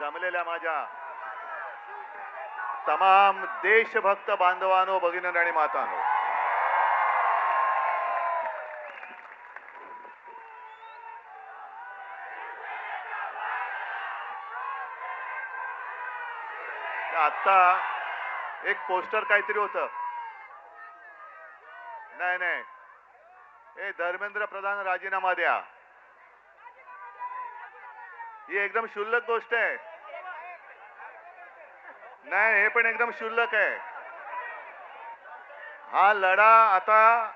जमलेल्या माझ्या तमाम देशभक्त बांधवांनो, भगिनी आणि मातांनो, आता एक पोस्टर काहीतरी होतं. नाही नाही, हे धर्मेंद्र प्रधान राजीनामा द्या. ही एकदम क्षुल्लक गोष्ट आहे. नाही, हे पण एकदम क्षुल्लक आहे. हा लढा आता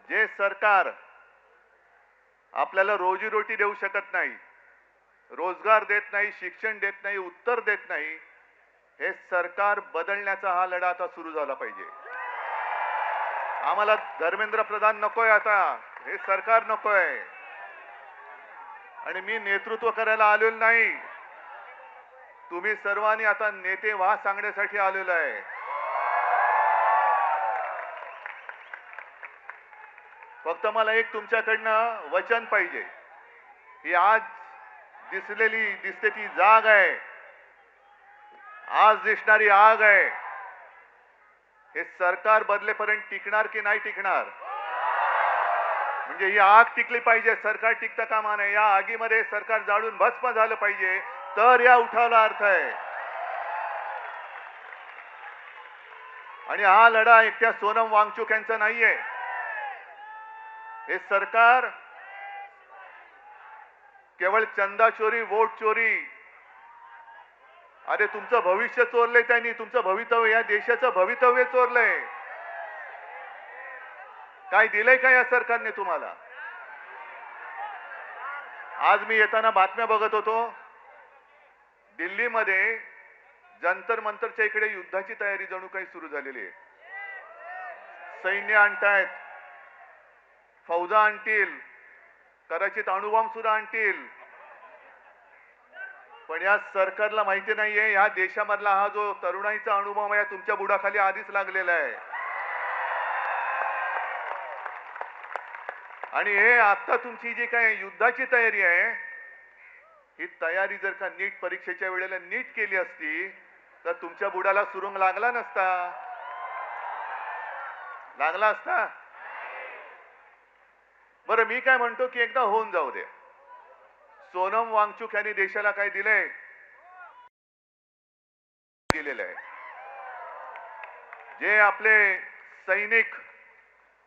जे सरकार आपल्याला रोजीरोटी देऊ शकत नाही, रोजगार देत नाही, शिक्षण देत नाही, उत्तर देत नाही, हे सरकार बदलण्याचा हा लढा आता सुरू झाला पाहिजे. आम्हाला धर्मेंद्र प्रधान नकोय, आता हे सरकार नकोय. आणि मी नेतृत्व करायला आलेलो नाही, तुम्ही सर्वांनी आता नेते व्हा सांगण्यासाठी आलेलो आहे. फक्त मला एक तुमच्याकडनं वचन पाहिजे. ही आज दिसते ती जाग आहे, आज दिसणारी आग आहे, हे सरकार बदलेपर्यंत टिकणार की नाही टिकणार? म्हणजे ही आग टिकली पाहिजे, सरकार टिकता कामा नये. या आगीमध्ये सरकार जाळून भस्म झालं पाहिजे, तर या उठावाला अर्थ आहे. आणि हा लढा एकट्या सोनम वांगचुक यांचा नाहीये. हे सरकार केवळ चंदा चोरी, वोट चोरी, अरे तुमचं भविष्य चोरलंय त्यांनी, तुमचं भवितव्य, या देशाचं भवितव्य चोरलंय. काय दिलंय का या सरकारने तुम्हाला? आज मी येताना बातम्या बघत होतो, दिल्लीमध्ये जंतर मंतरच्या इकडे युद्धाची तयारी जणू काही सुरू झालेली आहे. सैन्य आणतायत, फौजा आणतील, कदाचित अणुबॉम्ब सुद्धा आणतील. पण या सरकारला माहिती नाहीये, या देशामधला हा जो तरुणाईचा अणुबॉम्ब आहे तुमच्या बुडाखाली आधीच लागलेला आहे. आणि हे आता तुमची जी काय युद्धाची तयारी आहे, ही तयारी जर का नीट परीक्षेच्या वेळेला नीट केली असती तर तुमच्या बुडाला सुरुंग लागला नसता, लागला असता. बरं, मी काय म्हणतो की एकदा होऊन जाऊ दे. सोनम वांगचुक यांनी देशाला काय दिलंय? दिलेलं आहे. जे आपले सैनिक,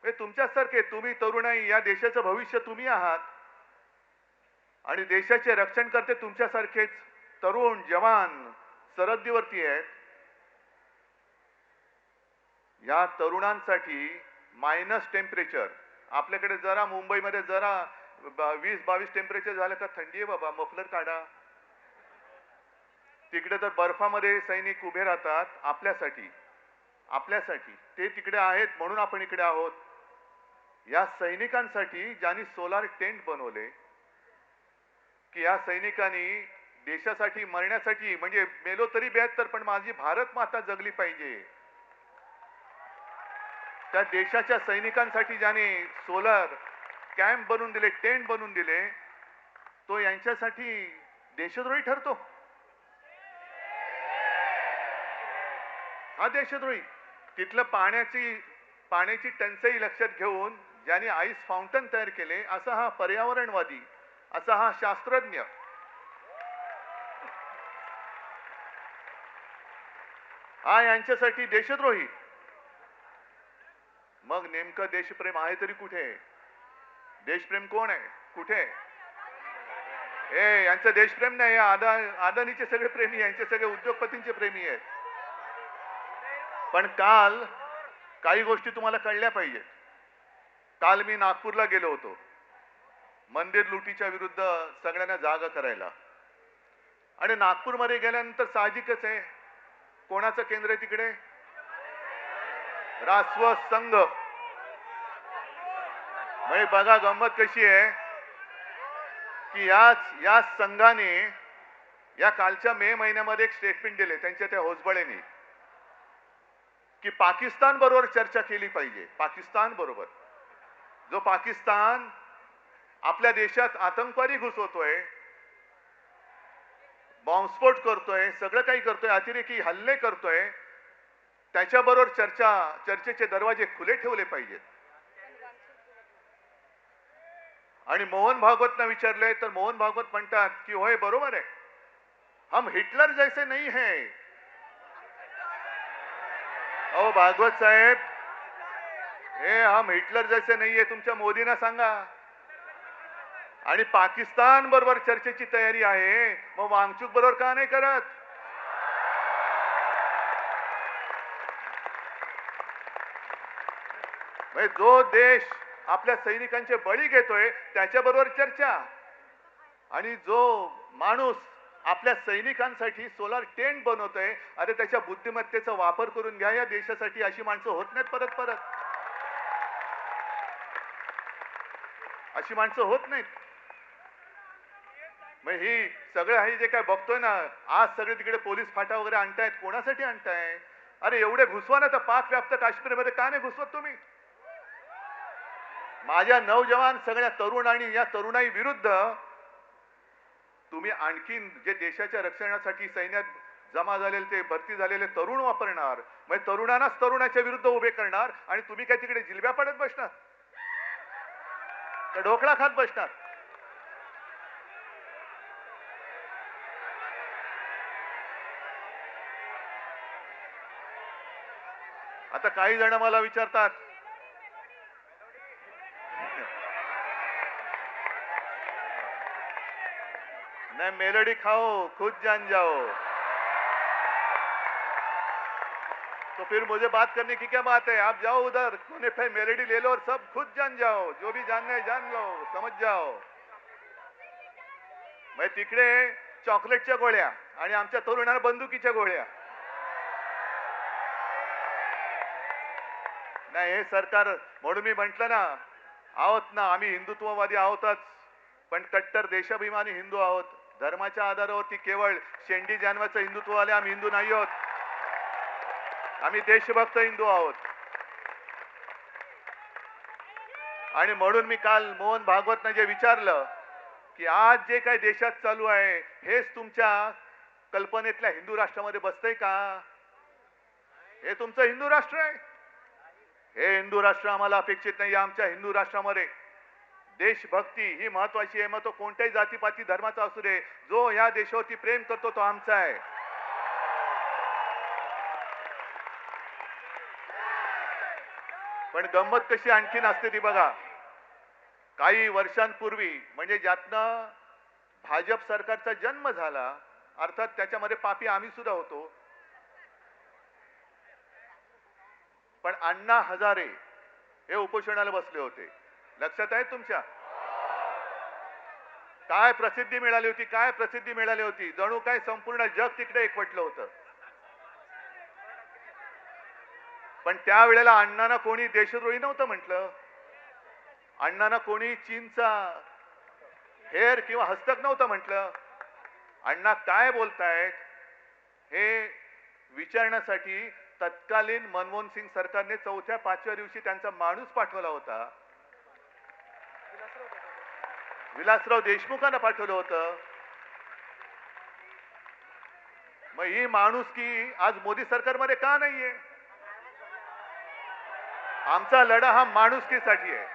तुमच्यासारखे, तुम्ही तरुणाई, या देशाचं भविष्य तुम्ही आहात. आणि देशाचे रक्षण करते तुमच्यासारखेच तरुण जवान सरहद्दीवरती आहेत. या तरुणांसाठी मायनस टेम्परेचर, आपल्याकडे जरा मुंबईमध्ये जरा 20-22 टेम्परेचर झालं का थंडी आहे बाबा, मफलर काढा. तिकडे तर बर्फामध्ये सैनिक उभे राहतात आपल्यासाठी. ते तिकडे आहेत म्हणून आपण इकडे आहोत. या सैनिकांसाठी ज्यांनी सोलार टेंट बनवले, की या सैनिकांनी देशासाठी मरण्यासाठी, म्हणजे मेलो तरी 72 पण माझी भारत माता जगली पाहिजे, त्या देशाच्या सैनिकांसाठी ज्याने सोलर कॅम्प बनवून दिले, टेंट बनवून दिले, तो यांच्यासाठी देशद्रोही ठरतो? हा देशद्रोही. तिथलं पाण्याची टंचाई लक्षात घेऊन ज्याने आईस फाउंटन तयार केले, असा हा पर्यावरणवादी, असा हा शास्त्रज्ञ, हा यांच्यासाठी देशद्रोही. मग नेमकं देशप्रेम आहे तरी कुठे? देशप्रेम कोण आहे? कुठे? यांचं देशप्रेम नाही. अदानीचे सगळे प्रेमी, यांचे सगळे उद्योगपतींचे प्रेमी आहेत. पण काल काही गोष्टी तुम्हाला कळल्या पाहिजेत. काल मी नागपूरला गेलो होतो मंदिर लुटीच्या विरुद्ध सगळ्यांना जागा करायला. आणि नागपूरमध्ये गेल्यानंतर साहजिकच आहे, कोणाचं केंद्र आहे तिकडे? रासव संघ. म्हणजे बघा गंमत कशी आहे की या संघाने या कालच्या मे महिन्यामध्ये एक स्टेटमेंट दिले त्यांच्या त्या होसबळेने, की पाकिस्तान बरोबर चर्चा केली पाहिजे. पाकिस्तान बरोबर, जो पाकिस्तान आपल्या देशात आतंकवादी घुसवतोय, बॉम्बस्फोट करतोय, सगळं काही करतोय, अतिरेकी हल्ले करतोय, त्याच्याबरोबर चर्चेचे दरवाजे खुले ठेवले पाहिजेत. आणि मोहन भागवतना विचारले तर मोहन भागवत म्हणतात की होय बरोबर आहे, हम हिटलर जैसे नहीं है. अहो भागवत साहेब, हे हम हिटलर जैसे नाही आहे तुमच्या मोदींना सांगा. आणि पाकिस्तान बरोबर चर्चेची तयारी आहे, मग वांगचूक बरोबर का नाही करत? म्हणजे जो देश आपल्या सैनिकांचे बळी घेतोय त्याच्याबरोबर चर्चा, आणि जो माणूस आपल्या सैनिकांसाठी सोलार टेंट बनवतोय, अरे त्याच्या बुद्धिमत्तेचा वापर करून घ्या या देशासाठी. अशी माणसं होत नाहीत परत परत, अशी माणसं होत नाहीत. मग ही सगळं हे जे काय बघतोय ना, आज सगळे तिकडे पोलीस फाटा वगैरे आणतायत, कोणासाठी आणताय? अरे एवढे घुसवा ना, तर पाक व्याप्त काश्मीरमध्ये का नाही घुसवत तुम्ही? माझ्या नौजवान सगळ्या तरुण आणि या तरुणाई विरुद्ध तुम्ही आणखीन जे देशाच्या रक्षणासाठी सैन्यात जमा झालेले ते भरती झालेले तरुण वापरणार, म्हणजे तरुणांनाच तरुणाच्या विरुद्ध उभे करणार, आणि तुम्ही काय तिकडे जिलब्या पडत बसणार तर ढोकळा खात बसणार. आता काही जण मला विचारतात, नहीं मेलोडी खाओ खुद जान जाओ, तो फिर मुझे बात करने की क्या बात है? आप जाओ उधर कोने पे मेलोडी ले लो और सब खुद जान जाओ, जो भी जानना है जान लो, समझ जाओ. मैं तिकडे चॉकलेटच्या गोळ्या आणि आमच्या तरुणांना बंदुकीच्या गोळ्या. नाही हे सरकार, म्हणून मी म्हंटल ना, आहोत ना आम्ही हिंदुत्ववादी आहोतच, पण कट्टर देशाभिमानी हिंदू आहोत. धर्माच्या आधारावरती केवळ शेंडी जानवाचं हिंदुत्व आले, आम्ही हिंदू नाही आहोत. आम्ही देशभक्त हिंदू आहोत. आणि म्हणून मी काल मोहन भागवतनं जे विचारलं की आज जे काही देशात चालू आहे हेच तुमच्या कल्पनेतल्या हिंदू राष्ट्रामध्ये बसतंय का? हे तुमचं हिंदू राष्ट्र आहे? हे हिंदू राष्ट्र आम्हाला अपेक्षित नाही. आमच्या हिंदू राष्ट्रामध्ये देशभक्ती ही महत्वाची आहे. मग तो कोणत्याही जातीपाती धर्माचा असू दे, जो ह्या देशावरती प्रेम करतो तो आमचा आहे. पण गंमत कशी आणखीन असते ती बघा. काही वर्षांपूर्वी, म्हणजे ज्यातनं भाजप सरकारचा जन्म झाला, अर्थात त्याच्यामध्ये पापी आम्ही सुद्धा होतो, पण अण्णा हजारे हे उपोषणाला बसले होते. लक्षात आहे तुमच्या? काय प्रसिद्धी मिळाली होती, काय प्रसिद्धी मिळाली होती. जणू काय संपूर्ण जग तिकडे एकवटलं होतं. पण त्यावेळेला अण्णांना कोणी देशद्रोही नव्हतं म्हटलं. अण्णांना कोणी चीनचा हेर किंवा हस्तक नव्हतं म्हटलं. अण्णा काय बोलतायत हे विचारण्यासाठी तत्कालीन मनमोहन सिंग सरकारने 4-5व्या दिवशी त्यांचा माणूस पाठवला होता. विलासराव देशमुखांना पाठवलं होतं. मग ही माणुसकी आज मोदी सरकारमध्ये का नाहीये? आमचा लढा हा माणुसकीसाठी आहे.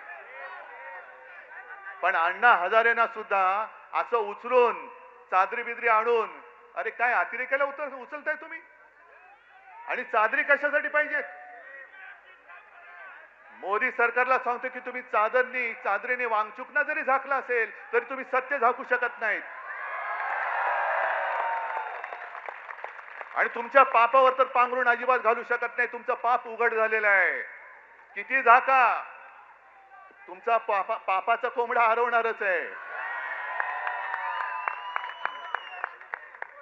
पण अण्णा हजारेंना सुद्धा असं उचलून चादरी बिदरी आणून, अरे काय अतिरेकाला उचलताय तुम्ही? आणि चादरी कशासाठी पाहिजेत? मोदी सरकारला सांगतो की तुम्ही चादरीने वांगचुकना जरी झाकला असेल तरी तुम्ही सत्य झाकू शकत नाहीत. आणि तुमच्या पापावर तर पांघरून अजिबात घालू शकत नाही. तुमचं पाप उघड झालेलं आहे. किती झाका, तुमचा पापाचा कोंबडा हरवणारच आहे.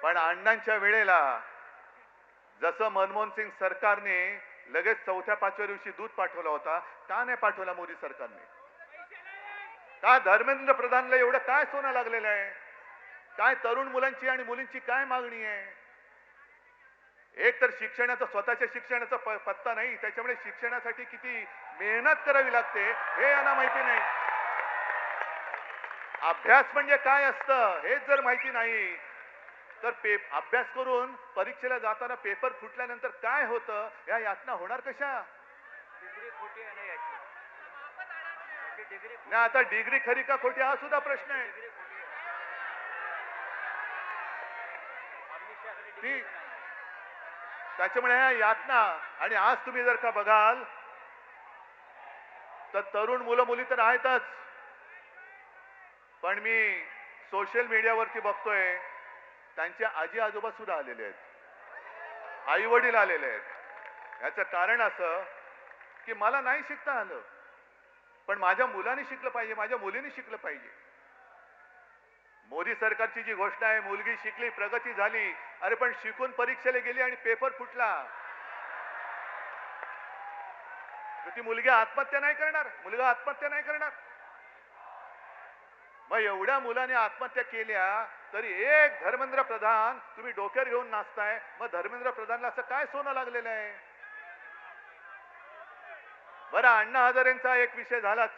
पण अण्णांच्या वेळेला जसं मनमोहन सिंग सरकारने लगेच 4-5व्या दिवशी दूध पाठवला होता, का नाही पाठवला मोदी सरकारने? का धर्मेंद्र प्रधानला एवढं काय सोनं लागलेलं आहे? काय तरुण मुलांची आणि मुलींची काय मागणी आहे? एक तर शिक्षणाचा, स्वतःच्या शिक्षणाचा पत्ता नाही, त्याच्यामुळे शिक्षणासाठी किती मेहनत करावी लागते हे यांना माहिती नाही. अभ्यास म्हणजे काय असतं हेच जर माहिती नाही तर अभ्यास करून परीक्षेला जाताना पेपर फुटल्यानंतर काय होतं या यातना होणार कशा? डिग्री खोटी आहे ना याची. डिग्री नाही, आता डिग्री खरी का खोटी हा सुद्धा प्रश्न आहे. डिग्री खोटी आहे. अमित शाहकडे ती डिग्री नाही. त्याच्यामुळे ह्या यातना आणि आज तुम्ही जर का बघाल तर तरुण मुलं मुली तर आहेतच, पण मी सोशल मीडियावरती बघतोय त्यांचे आजी आजोबा सुद्धा आलेले आहेत, आई वडील आलेले आहेत. याचं कारण असं की मला नाही शिकता आलं, पण माझ्या मुलाने शिकलं पाहिजे, माझ्या मुलीने शिकलं पाहिजे. मोदी सरकारची जी घोषणा आहे, मुलगी शिकली प्रगती झाली, अरे पण शिकून परीक्षेला गेली आणि पेपर फुटला, ती मुलगी आत्महत्या नाही करणार, मुलगा आत्महत्या नाही करणार. मग एवढ्या मुलाने आत्महत्या केल्या तरी एक धर्मेंद्र प्रधान तुम्ही डोक्यावर घेऊन नाचताय. मग धर्मेंद्र प्रधानला असं काय सोनं लागलेलं आहे? बरं, अण्णा हजारेंचा एक विषय झालाच,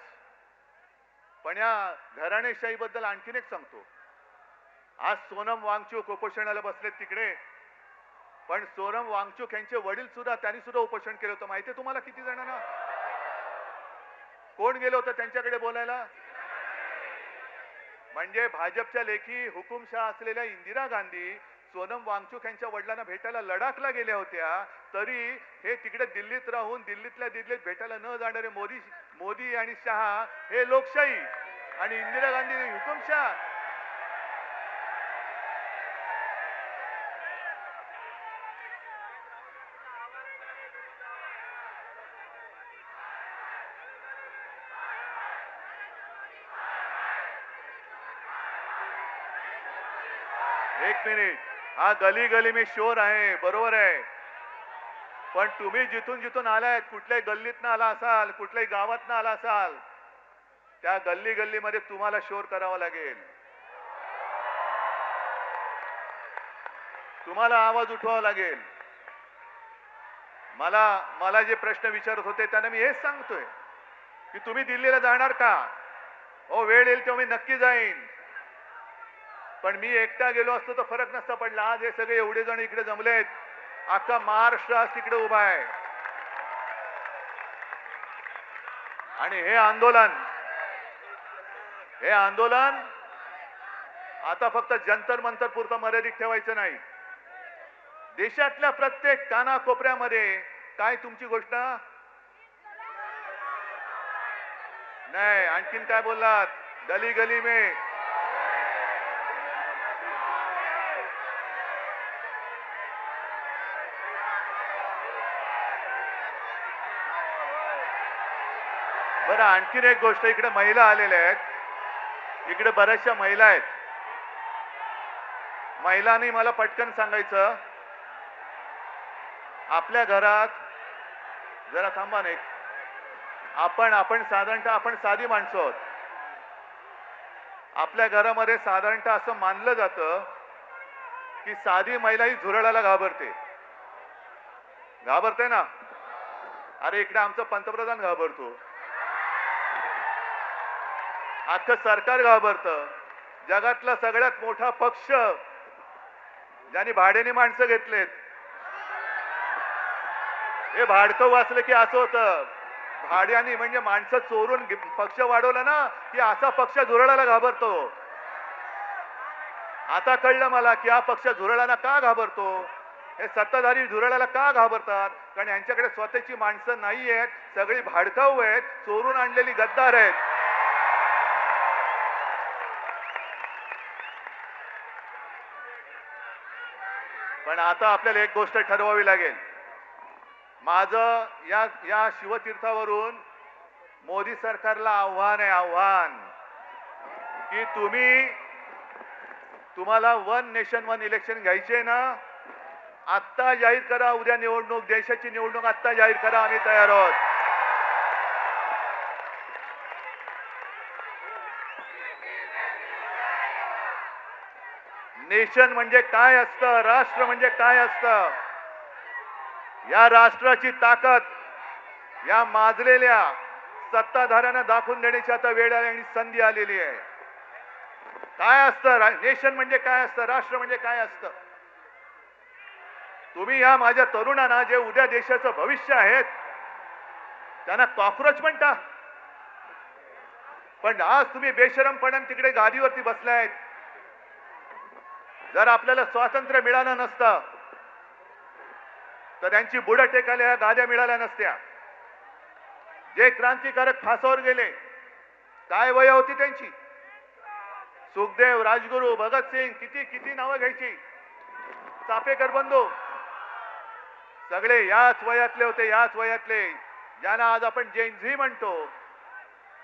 पण या घराणेशाही बद्दल आणखीन एक सांगतो. आज सोनम वांगचूक उपोषणाला बसलेत तिकडे, पण सोनम वांगचूक यांचे वडील सुद्धा, त्यांनी सुद्धा उपोषण केलं होतं. माहितीये तुम्हाला किती जणांना? कोण गेलं होतं त्यांच्याकडे बोलायला? म्हणजे भाजपच्या लेखी हुकुमशाह असलेल्या इंदिरा गांधी सोनम वांगचूक यांच्या वडिलांना भेटायला लडाखला गेल्या होत्या, तरी हे तिकडे दिल्लीत राहून दिल्लीतल्या दिल्लीत भेटायला न जाणारे मोदी आणि शहा हे लोकशाही आणि इंदिरा गांधी हुकुमशाह. एक मिनिट, हा गली गली में शोर आहे, बरोबर आहे, पण तुम्ही जिथून जिथून आलाय, कुठल्याही गल्लीतनं आला असाल, कुठल्याही गावातनं आला असाल, त्या गल्ली गल्लीमध्ये तुम्हाला शोर करावा लागेल, तुम्हाला आवाज उठवावा लागेल. मला जे प्रश्न विचारत होते त्यांना मी हेच सांगतोय की तुम्ही दिल्लीला जाणार का? हो, वेळ येईल तेव्हा मी नक्की जाईन, पण मी एकटा गेलो असतो तर फरक नसता पडला. आज हे सगळे एवढे जण इकडे जमलेत, अख्खा महाराष्ट्र आज तिकडे उभा आहे, आणि हे आंदोलन आता फक्त जंतर मंतर पुरतं मर्यादित ठेवायचं नाही. देशातल्या प्रत्येक कानाकोपऱ्यामध्ये काय तुमची घोषणा? नाही, आणखीन काय बोललात? गली गली में. बरं, आणखीन एक गोष्ट, इकडे महिला आलेल्या आहेत, इकडे बऱ्याचशा महिला आहेत. महिलांनी मला पटकन सांगायचं, आपल्या घरात जरा थांबा नाही, आपण साधारणतः आपण साधी माणसं आहोत. आपल्या घरामध्ये साधारणतः असं मानलं जातं की साधी महिला ही झुरळाला घाबरते ना. अरे इकडे आमचं पंतप्रधान घाबरतो, अख्खं सरकार घाबरतं. जगातला सगळ्यात मोठा पक्ष ज्यांनी भाड्याने माणसं घेतलेत, हे भाडकं वाचलं की असं होतं, भाड्याने म्हणजे माणसं चोरून पक्ष वाढवला ना की असा पक्ष झुरळाला घाबरतो. आता कळलं मला की हा पक्ष झुरळाला का घाबरतो. हे सत्ताधारी झुरळाला का घाबरतात? कारण यांच्याकडे स्वतःची माणसं नाही आहेत, सगळी भाडकाऊ आहेत, चोरून आणलेली गद्दार आहेत. पण आता आपल्याला एक गोष्ट ठरवावी लागेल. माझं या शिवतीर्थावरून मोदी सरकारला आव्हान आहे, की तुम्हाला वन नेशन वन इलेक्शन घ्यायचे ना, आत्ता जाहीर करा. उद्या निवडणूक, देशाची निवडणूक आत्ता जाहीर करा, आम्ही तयार आहोत. नेशन म्हणजे काय असतं, राष्ट्र म्हणजे काय असतं, या राष्ट्राची ताकद या माजलेल्या सत्ताधाऱ्यांना दाखवून देण्याची आता वेळ आली आणि संधी आलेली आहे. काय असतं नेशन म्हणजे काय असतं, राष्ट्र म्हणजे काय असतं. तुम्ही या माझ्या तरुणांना जे उद्या देशाचं भविष्य आहेत त्यांना कॉक्रोच म्हणता, पण आज तुम्ही बेशरमपणाने तिकडे गादीवरती बसलायत. जर आपल्याला स्वातंत्र्य मिळालं नसतं तर त्यांची बुडं टेकायला या गाद्या मिळाल्या नसत्या. जे क्रांतिकारक फासावर गेले, काय वय होती त्यांची. सुखदेव, राजगुरू, भगतसिंग, किती किती नावं घ्यायची. चापेकर बंधू सगळे याच वयातले होते, याच वयातले. ज्यांना आज आपण जेनझी म्हणतो,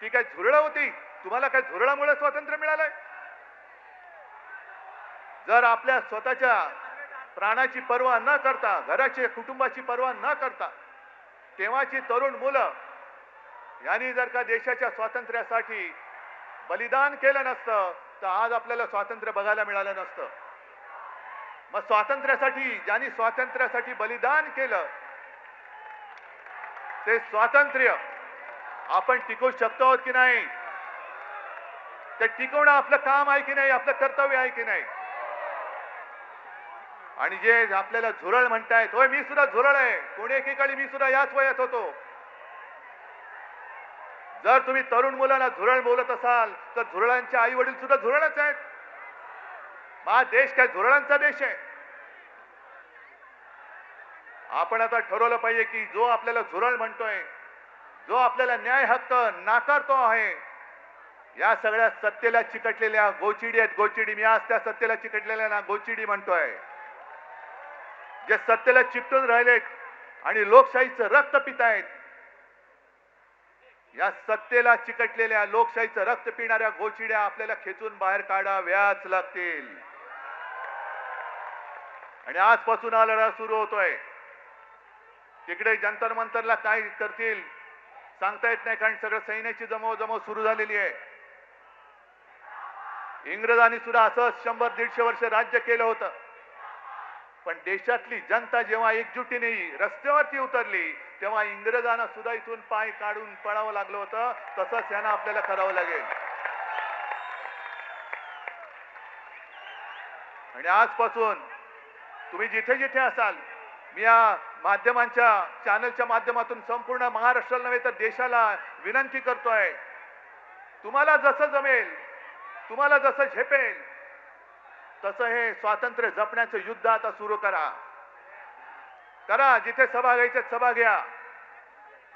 ती काय झुरळ होती. तुम्हाला काय झुरळामुळे स्वातंत्र्य मिळालंय. जर आपल्या स्वतःच्या प्राणाची पर्वा न करता, घराची कुटुंबाची पर्वा न करता तेव्हाची तरुण मुलं यांनी जर का देशाच्या स्वातंत्र्यासाठी बलिदान केलं नसतं तर आज आपल्याला स्वातंत्र्य बघायला मिळालं नसतं. मग स्वातंत्र्यासाठी ज्यांनी स्वातंत्र्यासाठी बलिदान केलं ते स्वातंत्र्य आपण टिकवू शकतो आहोत की नाही, ते टिकवणं आपलं काम आहे की नाही, आपलं कर्तव्य आहे की नाही. आणि जे आपल्याला झुरळ म्हणतायत, होय मी सुद्धा झुरळ आहे. कोणी एकेकाळी मी सुद्धा याच वयात होतो. जर तुम्ही तरुण मुलांना झुरळ बोलत असाल तर झुरळांचे आई वडील सुद्धा झुरळच आहेत. हा देश काय झुरळांचा देश आहे. आपण आता ठरवलं पाहिजे की जो आपल्याला झुरळ म्हणतोय, जो आपल्याला न्याय हक्क नाकारतो आहे, या सगळ्या सत्तेला चिकटलेल्या गोचिडी आहेत. गोचिडी, मी आज त्या सत्तेला चिकटलेल्या ना गोचिडी म्हणतोय. जे सत्तेला चिकटून राहिलेत आणि लोकशाहीचं रक्त पितायत, या सत्तेला चिकटलेल्या लोकशाहीचं रक्त पिणाऱ्या गोचिड्या आपल्याला खेचून बाहेर काढाव्याच लागतील. आणि आजपासून हा लढा सुरू होतोय. तिकडे जंतर मंतरला काय करतील सांगता येत नाही, कारण सगळं सैन्याची जमवाजमव सुरू झालेली आहे. इंग्रजांनी सुद्धा असंच 100-150 वर्ष राज्य केलं होतं. पण देशातली जनता जेव्हा एकजुटीने रस्त्यावरती उतरली तेव्हा इंग्रजांना सुद्धा इथून पाय काढून पळावं लागलं होतं. तसंच यांना आपल्याला करावं लागेल. आणि आजपासून तुम्ही जिथे जिथे असाल, मी या माध्यमांच्या चॅनलच्या माध्यमातून संपूर्ण महाराष्ट्राला नव्हे तर देशाला विनंती करतोय, तुम्हाला जसं जमेल, तुम्हाला जसं झेपेल तसं हे स्वातंत्र्य जपण्याचं युद्ध आता सुरू करा. जिथे सभा घ्यायच्या सभा घ्या,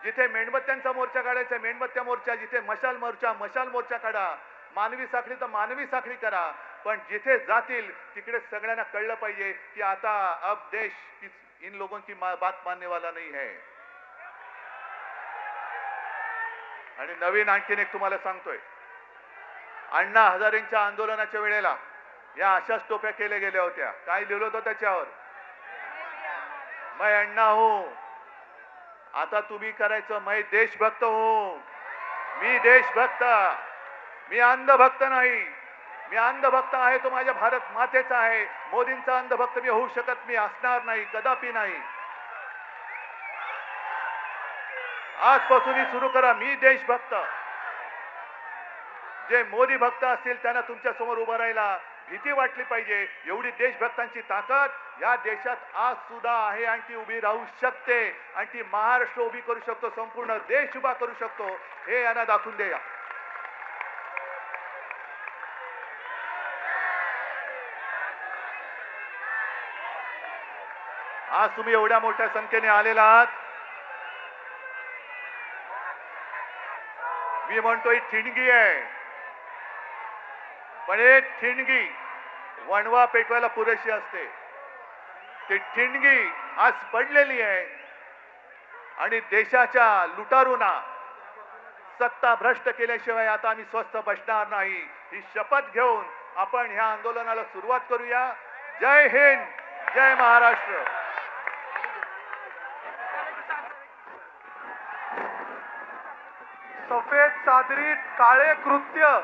जिथे मेणबत्त्यांचा मोर्चा काढायचा मेणबत्त्या मोर्चा, जिथे मशाल मोर्चा काढा, मानवी साखळी तर मानवी साखळी करा. पण जिथे जातील तिकडे सगळ्यांना कळलं पाहिजे की आता अब देश इन लोगों की बात मानने वाला नहीं है. आणि नवीन आणखीन एक तुम्हाला सांगतोय, अण्णा हजारेंच्या आंदोलनाच्या वेळेला या अशाच टोप्या केल्या गेल्या होत्या. काय लिहिलं होतं त्याच्यावर, मैं अण्णा हूं. आता तुम्ही करायचं, मैं देशभक्त हूं. मी देशभक्त, मी अंधभक्त नाही. मी अंधभक्त आहे तो माझ्या भारत मातेचा आहे. मोदींचा अंधभक्त मी होऊ शकत, मी असणार नाही, कदापि नाही. आजपासून सुरू करा, मी देशभक्त. जे मोदी भक्त असतील त्यांना तुमच्या समोर उभं राहायला भीती वाटली पाहिजे. एवढी देशभक्तांची ताकद या देशात आज सुद्धा आहे आणि ती उभी राहू शकते. आणि ती महाराष्ट्र उभी करू शकतो, संपूर्ण देश उभा करू शकतो, हे यांना दाखवून द्या. आज तुम्ही एवढ्या मोठ्या संख्येने आलेला आहात. मी म्हणतो ही ठिणगी आहे, पण एक ठिणगी वणवा पेटवायला पुरेशी असते. ती ठिणगी आज पडलेली आहे आणि देशाच्या लुटारूंना सत्ता भ्रष्ट केल्याशिवाय आता आम्ही स्वस्थ बसणार नाही. ही शपथ घेऊन आपण ह्या आंदोलनाला सुरुवात करूया. जय हिंद, जय महाराष्ट्र. सफेद चादरीत काळे कृत्य,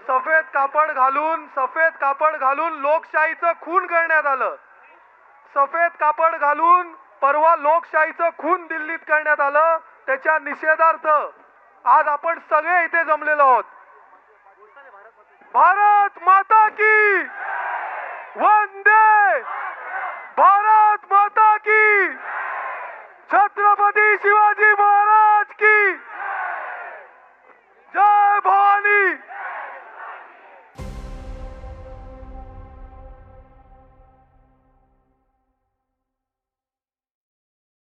सफेद कापड घालून लोकशाहीचं खून करण्यात आलं. सफेद कापड घालून परवा लोकशाहीचं खून दिल्लीत करण्यात आलं. त्याच्या निषेधार्थ आज आपण सगळे इथे जमलेलो आहोत. भारत माता की वंदे भारत माता की छत्रपती शिवाजी